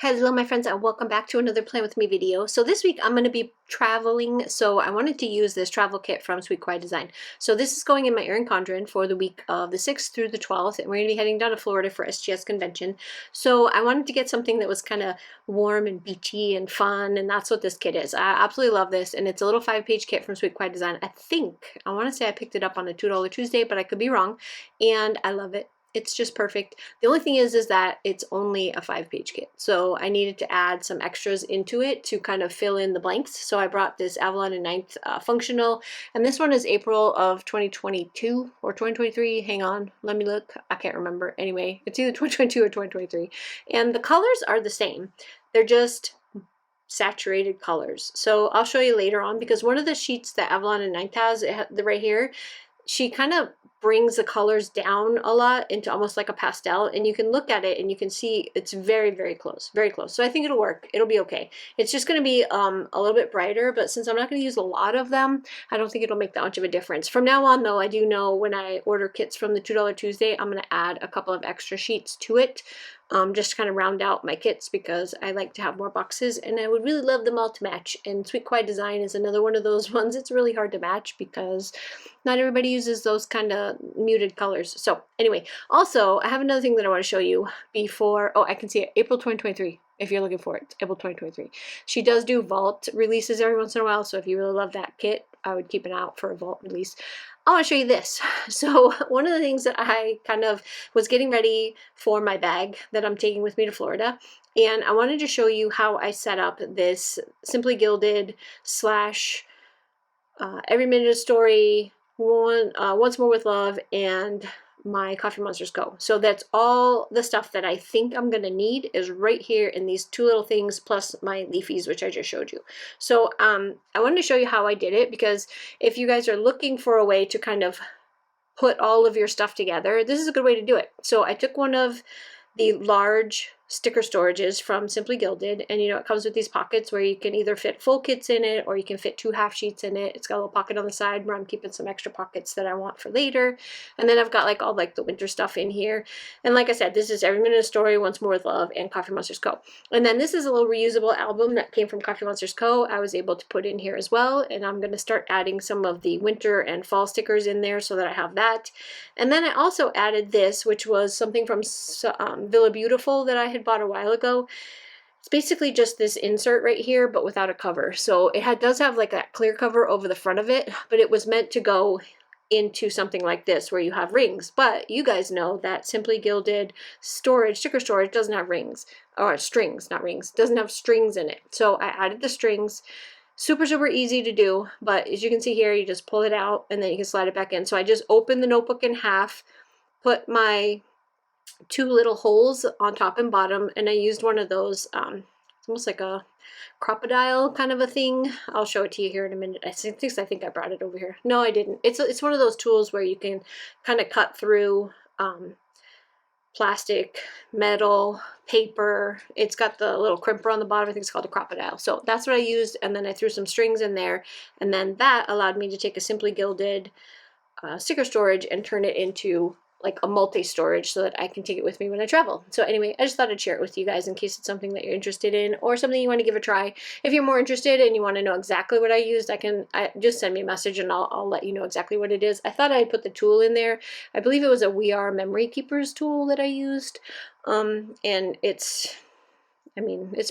Hello my friends and welcome back to another Plan With Me video. So this week I'm going to be traveling, so I wanted to use this travel kit from Sweet Quiet Design. So this is going in my Erin Condren for the week of the 6th through the 12th, and we're going to be heading down to Florida for SGS convention. So I wanted to get something that was kind of warm and beachy and fun, and that's what this kit is. I absolutely love this, and it's a little 5-page kit from Sweet Quiet Design. I want to say I picked it up on a $2 Tuesday, but I could be wrong, and I love it. It's just perfect. The only thing is that it's only a 5-page kit. So I needed to add some extras into it to kind of fill in the blanks. So I brought this Avalon and Ninth functional, and this one is April of 2022 or 2023. Hang on, let me look. I can't remember. Anyway, it's either 2022 or 2023. And the colors are the same. They're just saturated colors. So I'll show you later on, because one of the sheets that Avalon and Ninth has, right here, she kind of brings the colors down a lot into almost like a pastel, and you can look at it and you can see it's very, very close, very close. So I think it'll work. It'll be okay. It's just going to be a little bit brighter, but since I'm not going to use a lot of them, I don't think it'll make that much of a difference. From now on though, I do know when I order kits from the $2 Tuesday, I'm going to add a couple of extra sheets to it, just to kind of round out my kits, because I like to have more boxes and I would really love them all to match. And Sweet Quiet Design is another one of those ones. It's really hard to match because not everybody uses those kind of muted colors. So anyway, also I have another thing that I want to show you before. Oh, I can see it. April 2023. If you're looking for it, April 2023. She does do vault releases every once in a while, so if you really love that kit, I would keep an eye out for a vault release. I want to show you this. So one of the things that I kind of was getting ready for my bag that I'm taking with me to Florida, and I wanted to show you how I set up this Simply Gilded slash Every Minute a Story, Once More with Love, and my Coffee Monsters Co. So that's all the stuff that I think I'm gonna need is right here in these two little things, plus my leafies, which I just showed you. So I wanted to show you how I did it, because if you guys are looking for a way to kind of put all of your stuff together, this is a good way to do it. So I took one of the large sticker storages from Simply Gilded, and it comes with these pockets where you can either fit full kits in it or you can fit 2 half sheets in it. It's got a little pocket on the side where I'm keeping some extra pockets that I want for later, and then I've got like all like the winter stuff in here. And like I said, this is Every Minute a Story, Once More with Love, and Coffee Monsters Co. And then this is a little reusable album that came from Coffee Monsters Co. I was able to put in here as well, and I'm going to start adding some of the winter and fall stickers in there so that I have that. And then I also added this, which was something from Villa Beautiful that I had bought a while ago. It's basically just this insert right here, but without a cover. So it does have like that clear cover over the front of it, but it was meant to go into something like this where you have rings. But you guys know that Simply Gilded storage, sticker storage, doesn't have rings, or strings, not rings, doesn't have strings in it. So I added the strings. Super, super easy to do, but as you can see here, you just pull it out and then you can slide it back in. So I just opened the notebook in half, put my 2 little holes on top and bottom, and I used one of those, it's almost like a crocodile kind of a thing. I'll show it to you here in a minute. I think I brought it over here. No, I didn't. It's one of those tools where you can kind of cut through plastic, metal, paper. It's got the little crimper on the bottom. I think it's called a crocodile. So that's what I used, and then I threw some strings in there, and then that allowed me to take a Simply Gilded sticker storage and turn it into like a multi-storage so that I can take it with me when I travel. So anyway, I just thought I'd share it with you guys in case it's something that you're interested in or something you want to give a try. If you're more interested and you want to know exactly what I used, just send me a message and I'll let you know exactly what it is. I thought I'd put the tool in there. I believe it was a We Are Memory Keepers tool that I used. And it's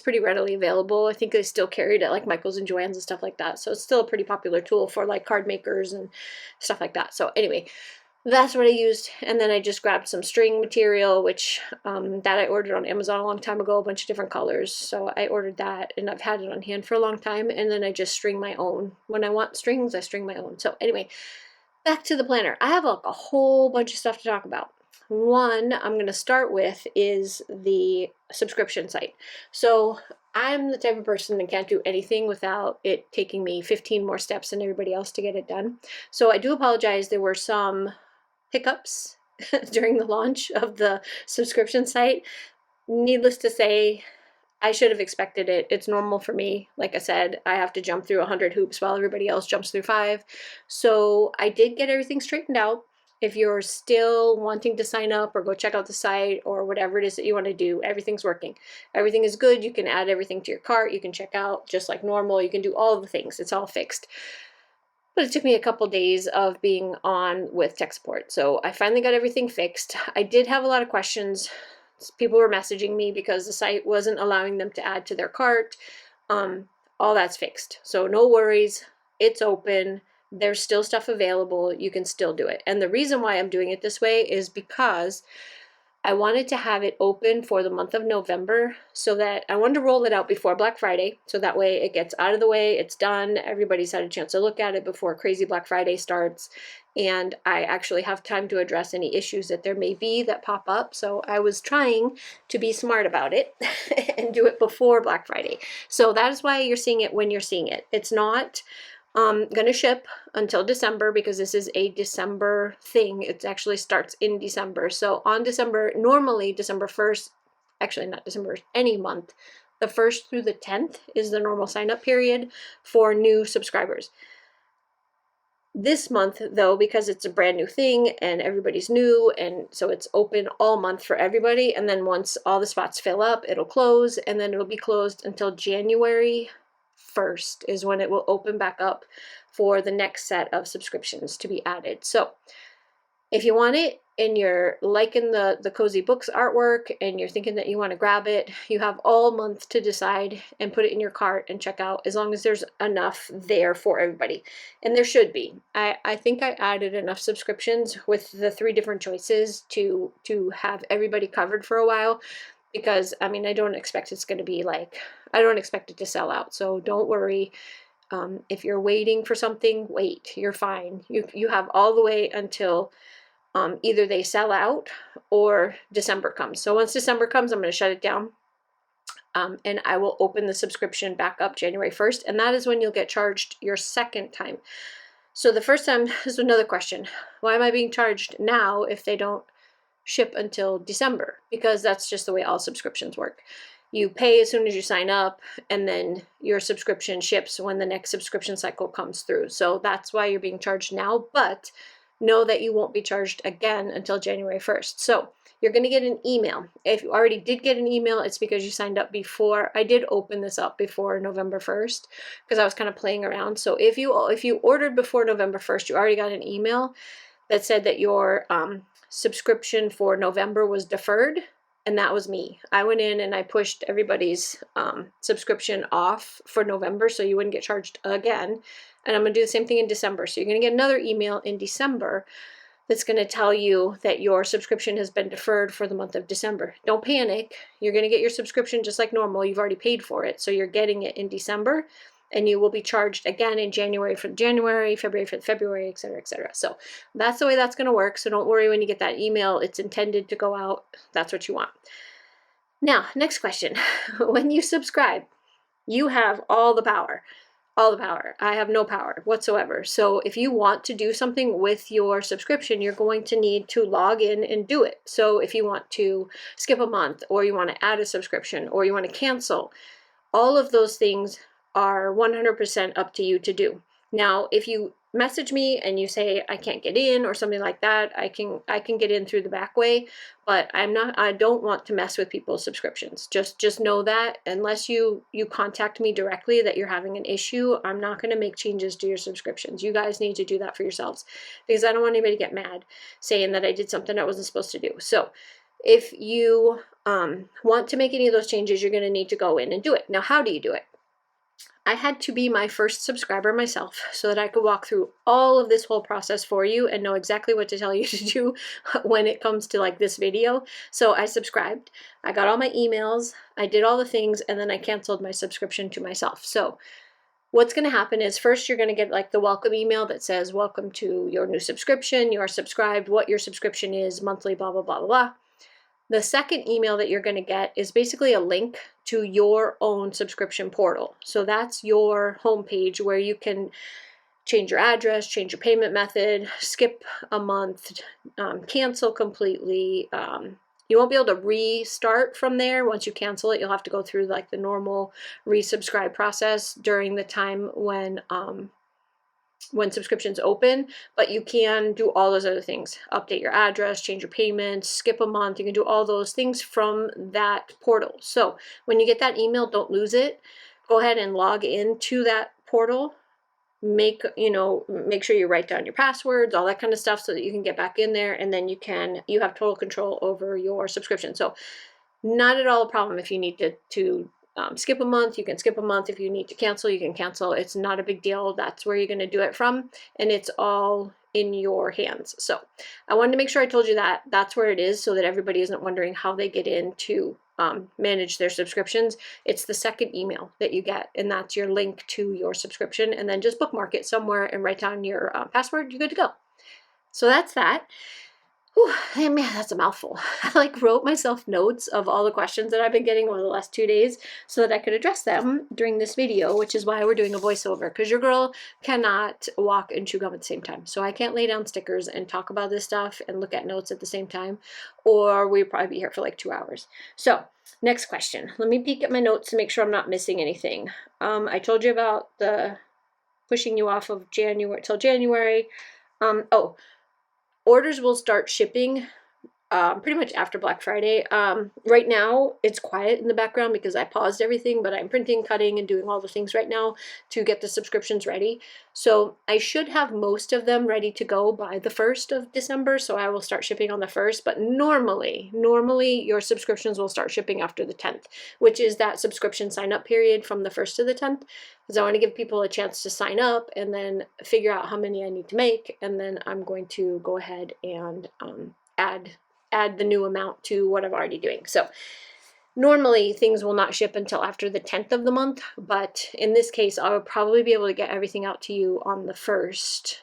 pretty readily available. I think they still carry it at like Michael's and Joann's and stuff like that. So it's still a pretty popular tool for like card makers and stuff like that. So anyway, that's what I used. And then I just grabbed some string material, which that I ordered on Amazon a long time ago, a bunch of different colors. So I ordered that and I've had it on hand for a long time. And then I just string my own. When I want strings, I string my own. So anyway, back to the planner. I have like a whole bunch of stuff to talk about. One I'm going to start with is the subscription site. So I'm the type of person that can't do anything without it taking me 15 more steps than everybody else to get it done. So I do apologize. There were some hiccups during the launch of the subscription site. Needless to say, I should have expected it. It's normal for me. Like I said, I have to jump through 100 hoops while everybody else jumps through 5. So I did get everything straightened out, if you're still wanting to sign up or go check out the site or whatever it is that you want to do, everything's working. Everything is good. You can add everything to your cart. You can check out just like normal. You can do all the things. It's all fixed. But it took me a couple days of being on with tech support. So I finally got everything fixed. I did have a lot of questions. People were messaging me because the site wasn't allowing them to add to their cart. All that's fixed. So no worries. It's open. There's still stuff available. You can still do it. And the reason why I'm doing it this way is because I wanted to have it open for the month of November, so that I wanted to roll it out before Black Friday. So that way it gets out of the way, it's done, everybody's had a chance to look at it before crazy Black Friday starts. And I actually have time to address any issues that there may be that pop up. So I was trying to be smart about it and do it before Black Friday. So that is why you're seeing it when you're seeing it. It's not going to ship until December because this is a December thing. It actually starts in December. So on normally December 1st, actually not December, any month, the 1st through the 10th is the normal sign up period for new subscribers. This month, though, because it's a brand new thing and everybody's new, and so it's open all month for everybody, and then once all the spots fill up, it'll close, and then it'll be closed until January 1st is when it will open back up for the next set of subscriptions to be added. So if you want it and you're liking the Cozy Books artwork and you're thinking that you want to grab it, you have all month to decide and put it in your cart and check out, as long as there's enough there for everybody. And there should be. I think I added enough subscriptions with the 3 different choices to have everybody covered for a while. Because, I mean, I don't expect it's going to be like, I don't expect it to sell out. So don't worry. If you're waiting for something, wait. You're fine. You have all the way until either they sell out or December comes. So once December comes, I'm going to shut it down. And I will open the subscription back up January 1st. And that is when you'll get charged your second time. So the first time, this is another question. Why am I being charged now if they don't ship until December? Because that's just the way all subscriptions work. You pay as soon as you sign up, and then your subscription ships when the next subscription cycle comes through. So that's why you're being charged now, but know that you won't be charged again until January 1st. So you're going to get an email. If you already did get an email, it's because you signed up before. I did open this up before November 1st because I was kind of playing around. So if you ordered before November 1st, you already got an email that said that your subscription for November was deferred, and that was me. I went in and I pushed everybody's subscription off for November so you wouldn't get charged again. And I'm going to do the same thing in December. So you're going to get another email in December that's going to tell you that your subscription has been deferred for the month of December. Don't panic. You're going to get your subscription just like normal. You've already paid for it. So you're getting it in December, and you will be charged again in January for January, February for February, et cetera, et cetera. So that's the way that's going to work. So don't worry when you get that email. It's intended to go out. That's what you want. Now, next question. When you subscribe, you have all the power. All the power. I have no power whatsoever. So if you want to do something with your subscription, you're going to need to log in and do it. So if you want to skip a month, or you want to add a subscription, or you want to cancel, all of those things are 100% up to you to do. Now, if you message me and you say I can't get in or something like that, I can get in through the back way, but I don't want to mess with people's subscriptions. Just know that unless you contact me directly that you're having an issue, I'm not going to make changes to your subscriptions. You guys need to do that for yourselves, because I don't want anybody to get mad saying that I did something I wasn't supposed to do. So if you want to make any of those changes, you're going to need to go in and do it. Now, how do you do it? I had to be my first subscriber myself so that I could walk through all of this whole process for you and know exactly what to tell you to do when it comes to like this video. So I subscribed, I got all my emails, I did all the things, and then I canceled my subscription to myself. So what's going to happen is, first you're going to get like the welcome email that says, welcome to your new subscription, you are subscribed, what your subscription is, monthly, blah, blah, blah, blah, blah. The second email that you're going to get is basically a link to your own subscription portal. So that's your homepage where you can change your address, change your payment method, skip a month, cancel completely. You won't be able to restart from there. Once you cancel it, you'll have to go through like the normal resubscribe process during the time when when subscriptions open, but you can do all those other things. Update your address, change your payments, skip a month. You can do all those things from that portal. So when you get that email, don't lose it. Go ahead and log into that portal. Make sure you write down your passwords, all that kind of stuff, so that you can get back in there, and then you have total control over your subscription. So not at all a problem if you need to skip a month. You can skip a month. If you need to cancel, you can cancel. It's not a big deal. That's where you're going to do it from, and it's all in your hands. So I wanted to make sure I told you that that's where it is, so that everybody isn't wondering how they get in to manage their subscriptions. It's the second email that you get, and that's your link to your subscription, and then just bookmark it somewhere and write down your password. You're good to go. So that's that. Whew, man, that's a mouthful. I wrote myself notes of all the questions that I've been getting over the last 2 days so that I could address them during this video, which is why we're doing a voiceover, because your girl cannot walk and chew gum at the same time. So I can't lay down stickers and talk about this stuff and look at notes at the same time, or we'd probably be here for 2 hours. So next question. Let me peek at my notes to make sure I'm not missing anything. I told you about the pushing you off of January till January. Orders will start shipping pretty much after Black Friday. Right now, it's quiet in the background because I paused everything, but I'm printing, cutting, and doing all the things right now to get the subscriptions ready. So I should have most of them ready to go by the 1st of December, so I will start shipping on the 1st, but normally your subscriptions will start shipping after the 10th, which is that subscription sign-up period from the 1st to the 10th, because I want to give people a chance to sign up and then figure out how many I need to make, and then I'm going to go ahead and add the new amount to what I'm already doing. So normally things will not ship until after the 10th of the month, but in this case, I will probably be able to get everything out to you on the 1st,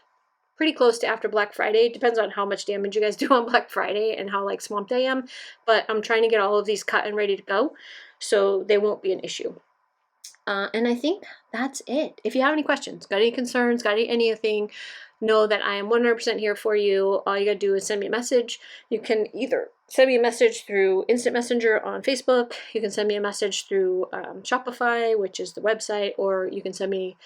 pretty close to after Black Friday. It depends on how much damage you guys do on Black Friday and how swamped I am, but I'm trying to get all of these cut and ready to go, so they won't be an issue. And I think that's it. If you have any questions, got any concerns, got anything, know that I am 100% here for you. All you gotta do is send me a message. You can either send me a message through Instant Messenger on Facebook, you can send me a message through Shopify, which is the website, or you can send me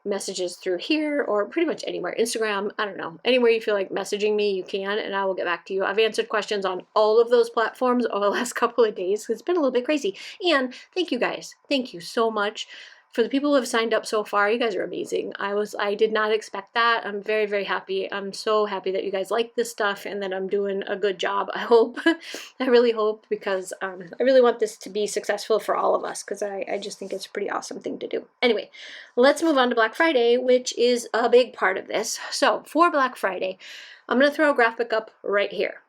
messages through here, or pretty much anywhere. Instagram, I don't know. Anywhere you feel like messaging me, you can, and I will get back to you. I've answered questions on all of those platforms over the last couple of days. It's been a little bit crazy. And thank you guys. Thank you so much. For the people who have signed up so far, you guys are amazing. I did not expect that. I'm very, very happy. I'm so happy that you guys like this stuff and that I'm doing a good job. I hope. I really hope, because I really want this to be successful for all of us, because I just think it's a pretty awesome thing to do. Anyway, let's move on to Black Friday, which is a big part of this. So for Black Friday, I'm going to throw a graphic up right here.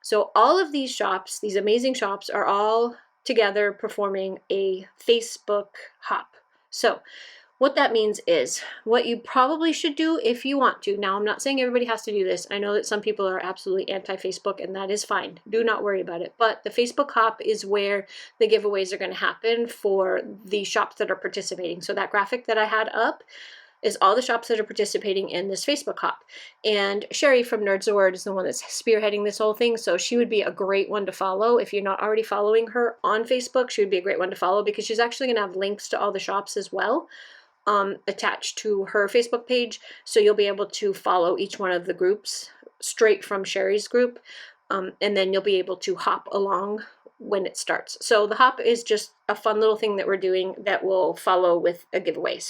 So all of these shops, these amazing shops, are all together performing a Facebook hop. So what that means is, what you probably should do if you want to. Now, I'm not saying everybody has to do this. I know that some people are absolutely anti-Facebook, and that is fine. Do not worry about it. But the Facebook hop is where the giveaways are going to happen for the shops that are participating. So that graphic that I had up is all the shops that are participating in this Facebook hop. And Sherry from Nerds the Word is the one that's spearheading this whole thing, so she would be a great one to follow. If you're not already following her on Facebook, she would be a great one to follow, because she's actually going to have links to all the shops as well attached to her Facebook page, so you'll be able to follow each one of the groups straight from Sherry's group, and then you'll be able to hop along when it starts. So the hop is just a fun little thing that we're doing that will follow with a giveaway.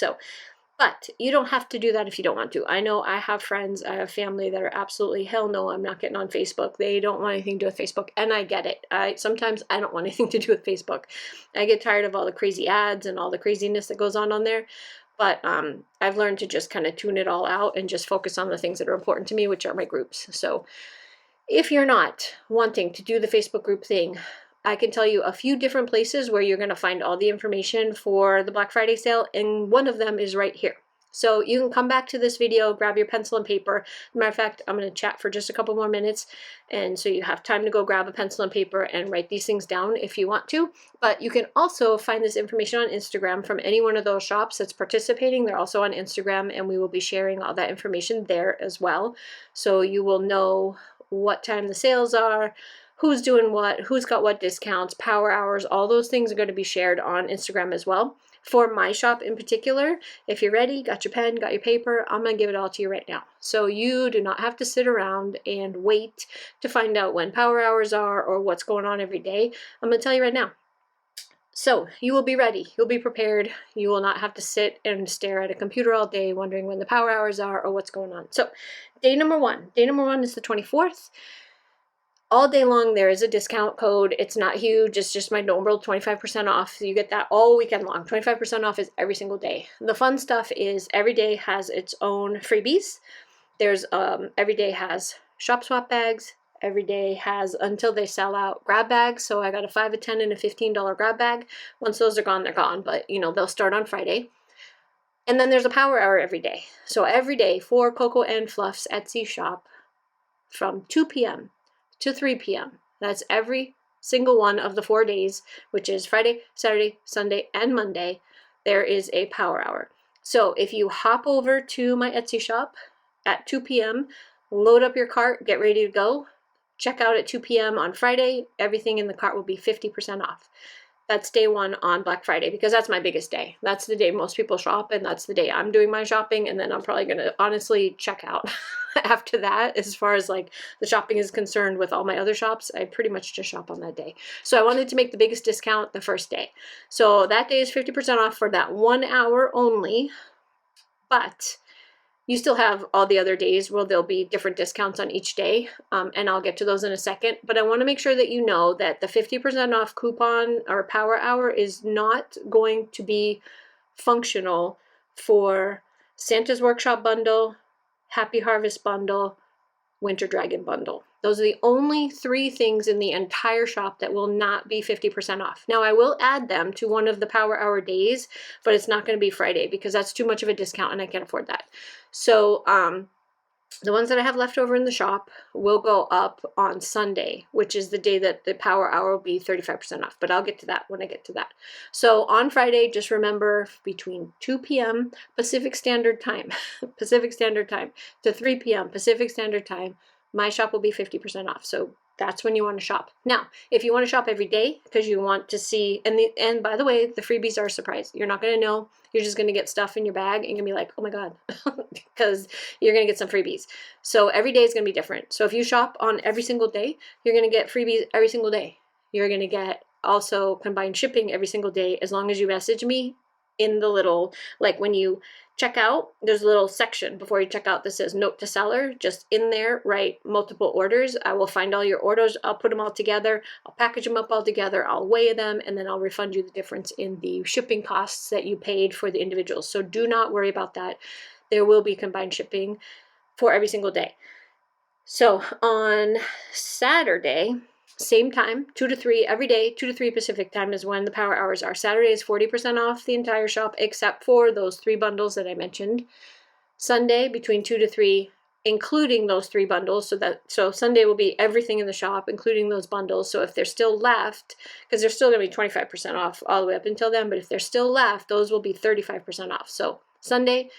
But you don't have to do that if you don't want to. I know I have friends, I have family that are absolutely, hell no, I'm not getting on Facebook. They don't want anything to do with Facebook, and I get it. Sometimes I don't want anything to do with Facebook. I get tired of all the crazy ads and all the craziness that goes on there. But I've learned to just kind of tune it all out and just focus on the things that are important to me, which are my groups. So if you're not wanting to do the Facebook group thing, I can tell you a few different places where you're going to find all the information for the Black Friday sale, and one of them is right here. So you can come back to this video, grab your pencil and paper. Matter of fact, I'm going to chat for just a couple more minutes, and so you have time to go grab a pencil and paper and write these things down if you want to. But you can also find this information on Instagram from any one of those shops that's participating. They're also on Instagram, and we will be sharing all that information there as well. So you will know what time the sales are, who's doing what, who's got what discounts, power hours, all those things are going to be shared on Instagram as well. For my shop in particular, if you're ready, got your pen, got your paper, I'm going to give it all to you right now. So you do not have to sit around and wait to find out when power hours are or what's going on every day. I'm going to tell you right now. So you will be ready, you'll be prepared, you will not have to sit and stare at a computer all day wondering when the power hours are or what's going on. So day number one is the 24th. All day long there is a discount code. It's not huge, it's just my normal 25% off. So you get that all weekend long. 25% off is every single day. The fun stuff is every day has its own freebies. There's every day has shop swap bags. Every day has, until they sell out, grab bags. So I got a 5, a 10, and a $15 grab bag. Once those are gone, they're gone. But you know, they'll start on Friday. And then there's a power hour every day. So every day for Coco and Fluff's Etsy shop from 2 p.m. to 3 p.m. That's every single one of the 4 days, which is Friday, Saturday, Sunday, and Monday. There is a power hour. So if you hop over to my Etsy shop at 2 p.m., load up your cart, get ready to go, check out at 2 p.m. on Friday, everything in the cart will be 50% off. That's day one on Black Friday, because that's my biggest day. That's the day most people shop, and that's the day I'm doing my shopping, and then I'm probably going to honestly check out after that. As far as like the shopping is concerned with all my other shops, I pretty much just shop on that day. So I wanted to make the biggest discount the first day. So that day is 50% off for that 1 hour only, but you still have all the other days where there'll be different discounts on each day, and I'll get to those in a second. But I want to make sure that you know that the 50% off coupon or power hour is not going to be functional for Santa's Workshop bundle, Happy Harvest bundle, Winter Dragon bundle. Those are the only 3 things in the entire shop that will not be 50% off. Now I will add them to one of the power hour days, but it's not going to be Friday because that's too much of a discount and I can't afford that. So the ones that I have left over in the shop will go up on Sunday, which is the day that the power hour will be 35% off, but I'll get to that when I get to that. So on Friday, just remember between 2 p.m. Pacific Standard Time, to 3 p.m. Pacific Standard Time, my shop will be 50% off. So that's when you want to shop. Now, if you want to shop every day because you want to see, and by the way, the freebies are a surprise. You're not going to know. You're just going to get stuff in your bag and you're going to be like, oh my God, because you're going to get some freebies. So every day is going to be different. So if you shop on every single day, you're going to get freebies every single day. You're going to get also combined shipping every single day as long as you message me in the little, like when you check out, there's a little section before you check out that says note to seller. Just in there, write multiple orders. I will find all your orders. I'll put them all together. I'll package them up all together. I'll weigh them, and then I'll refund you the difference in the shipping costs that you paid for the individuals. So do not worry about that. There will be combined shipping for every single day. So on Saturday, same time, 2 to 3 every day, 2 to 3 Pacific time is when the power hours are. Saturday is 40% off the entire shop except for those 3 bundles that I mentioned. Sunday between 2 to 3, including those 3 bundles. So Sunday will be everything in the shop, including those bundles. So if they're still left, because they're still going to be 25% off all the way up until then, but if they're still left, those will be 35% off. So Sunday,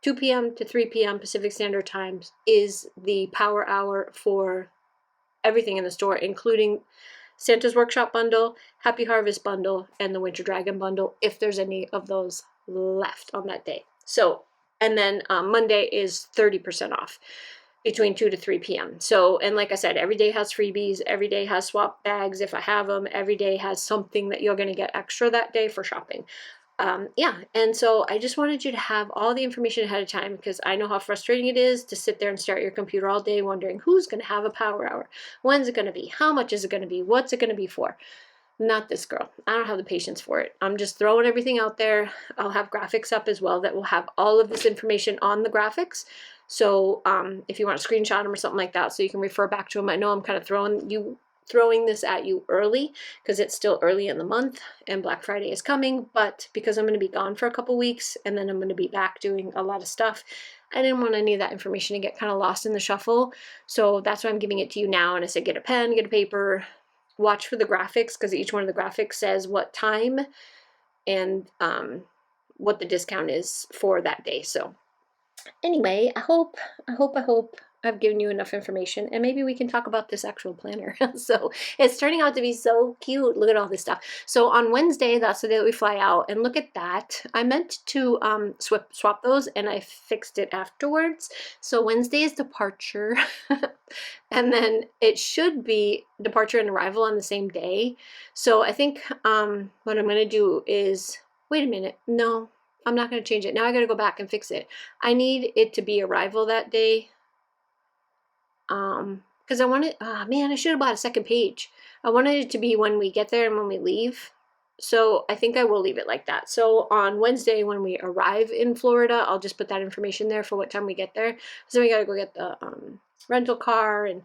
2 p.m. to 3 p.m. Pacific Standard Time is the power hour for everything in the store, including Santa's Workshop bundle, Happy Harvest bundle, and the Winter Dragon bundle, if there's any of those left on that day. So, and then Monday is 30% off between 2 to 3 p.m. So, and like I said, every day has freebies, every day has swap bags if I have them, every day has something that you're going to get extra that day for shopping. Yeah, and so I just wanted you to have all the information ahead of time because I know how frustrating it is to sit there and stare at your computer all day wondering who's going to have a power hour, when's it going to be, how much is it going to be, what's it going to be for. Not this girl. I don't have the patience for it. I'm just throwing everything out there. I'll have graphics up as well that will have all of this information on the graphics. So if you want to screenshot them or something like that so you can refer back to them. I know I'm kind of throwing this at you early because it's still early in the month and Black Friday is coming, but because I'm going to be gone for a couple weeks and then I'm going to be back doing a lot of stuff, I didn't want any of that information to get kind of lost in the shuffle. So that's why I'm giving it to you now. And I said, get a pen, get a paper, watch for the graphics because each one of the graphics says what time and what the discount is for that day. So anyway, I hope I've given you enough information, and maybe we can talk about this actual planner. So it's turning out to be so cute. Look at all this stuff. So on Wednesday, that's the day that we fly out, and look at that. I meant to swap those, and I fixed it afterwards. So Wednesday is departure, and then it should be departure and arrival on the same day. So I think what I'm going to do is, wait a minute, no, I'm not going to change it. Now I got to go back and fix it. I need it to be arrival that day. Because I wanted, man, I should have bought a second page. I wanted it to be when we get there and when we leave. So I think I will leave it like that. So on Wednesday when we arrive in Florida, I'll just put that information there for what time we get there. So we got to go get the rental car and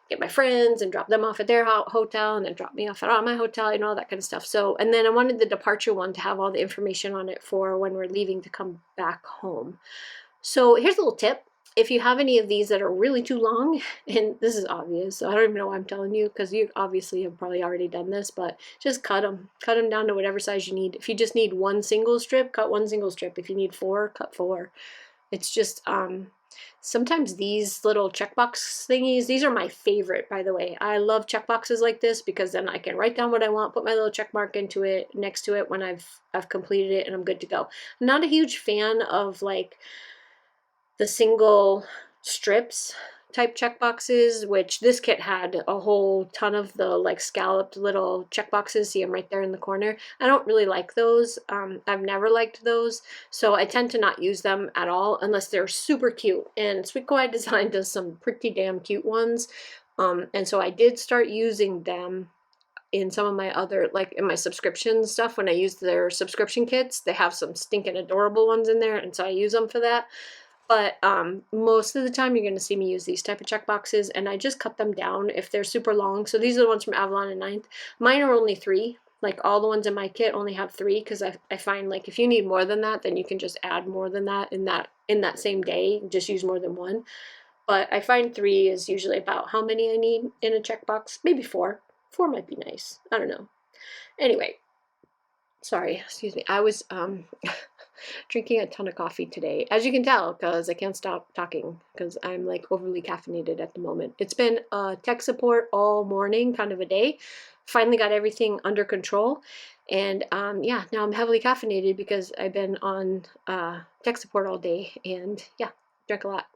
get my friends and drop them off at their hotel and then drop me off at my hotel and all that kind of stuff. So, and then I wanted the departure one to have all the information on it for when we're leaving to come back home. So here's a little tip. If you have any of these that are really too long, and this is obvious, so I don't even know why I'm telling you, because you obviously have probably already done this, but just cut them. Cut them down to whatever size you need. If you just need one single strip, cut one single strip. If you need 4, cut 4. It's just, sometimes these little checkbox thingies, these are my favorite, by the way. I love checkboxes like this because then I can write down what I want, put my little check mark into it, next to it when I've completed it, and I'm good to go. I'm not a huge fan of like the single strips type checkboxes, which this kit had a whole ton of the like scalloped little checkboxes. See them right there in the corner. I don't really like those. I've never liked those, so I tend to not use them at all unless they're super cute. And Sweet Kawaii Design does some pretty damn cute ones, and so I did start using them in some of my other, like in my subscription stuff. When I use their subscription kits, they have some stinking adorable ones in there, and so I use them for that. But most of the time you're going to see me use these type of check boxes, and I just cut them down if they're super long. So these are the ones from Avalon and Ninth. Mine are only 3. Like all the ones in my kit only have 3, because I find like if you need more than that, then you can just add more than that in that same day. Just use more than one. But I find 3 is usually about how many I need in a checkbox. Maybe 4. 4 might be nice. I don't know. Anyway, sorry, excuse me. I was drinking a ton of coffee today, as you can tell, because I can't stop talking because I'm like overly caffeinated at the moment. It's been tech support all morning, kind of a day. Finally got everything under control, and yeah, now I'm heavily caffeinated because I've been on tech support all day, and yeah, drank a lot.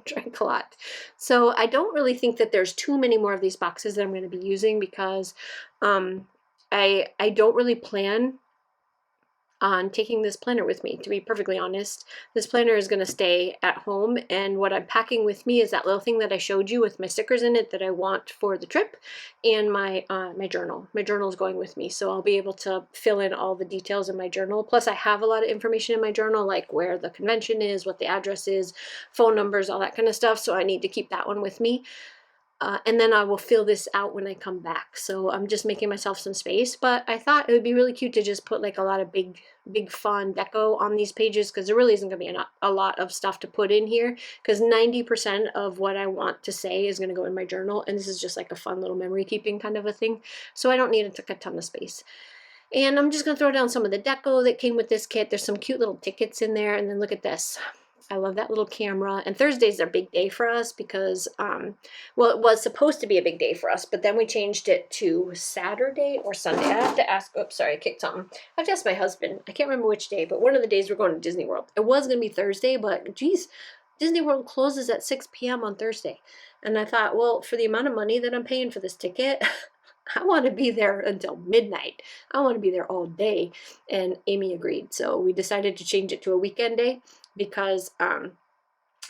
Drank a lot. So I don't really think that there's too many more of these boxes that I'm going to be using, because I don't really plan on taking this planner with me, to be perfectly honest. This planner is going to stay at home, and what I'm packing with me is that little thing that I showed you with my stickers in it that I want for the trip, and my my journal. My journal is going with me, so I'll be able to fill in all the details in my journal. Plus I have a lot of information in my journal, like where the convention is, what the address is, phone numbers, all that kind of stuff, so I need to keep that one with me. And then I will fill this out when I come back. So I'm just making myself some space, but I thought it would be really cute to just put like a lot of big fun deco on these pages, because there really isn't going to be a lot of stuff to put in here, because 90% of what I want to say is going to go in my journal, and this is just like a fun little memory keeping kind of a thing. So I don't need it to take a ton of space. And I'm just going to throw down some of the deco that came with this kit. There's some cute little tickets in there, and then look at this. I love that little camera. And Thursday's a big day for us because, well, it was supposed to be a big day for us, but then we changed it to Saturday or Sunday. I have to ask, oops, sorry, I kicked something. I have to ask my husband. I can't remember which day, but one of the days we're going to Disney World. It was going to be Thursday, but geez, Disney World closes at 6 p.m. on Thursday. And I thought, well, for the amount of money that I'm paying for this ticket, I want to be there until midnight. I want to be there all day. And Amy agreed. So we decided to change it to a weekend day, because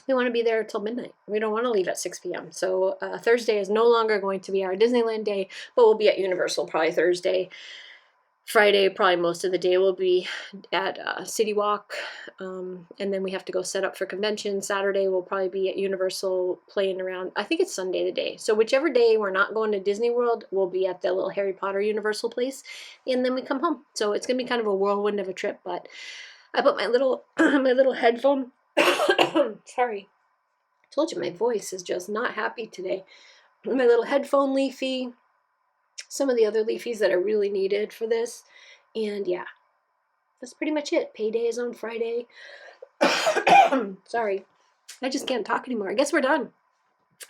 we want to be there till midnight. We don't want to leave at 6 p.m. So Thursday is no longer going to be our Disneyland day, but we'll be at Universal probably Thursday. Friday, probably most of the day will be at City Walk, and then we have to go set up for convention. Saturday we'll probably be at Universal playing around. I think it's Sunday the day. So whichever day we're not going to Disney World, we'll be at the little Harry Potter Universal place, and then we come home. So it's going to be kind of a whirlwind of a trip, but I put my little my little headphone. Sorry, I told you my voice is just not happy today. My little headphone leafy, some of the other leafies that are really needed for this, and yeah, that's pretty much it. Payday is on Friday. Sorry, I just can't talk anymore. I guess we're done.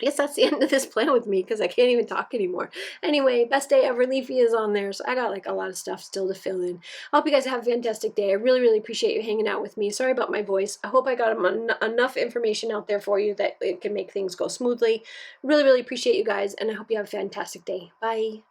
I guess that's the end of this plan with me because I can't even talk anymore. Anyway, best day ever. Leafy is on there, so I got like a lot of stuff still to fill in. I hope you guys have a fantastic day. I really, really appreciate you hanging out with me. Sorry about my voice. I hope I got enough information out there for you that it can make things go smoothly. Really, really appreciate you guys, and I hope you have a fantastic day. Bye.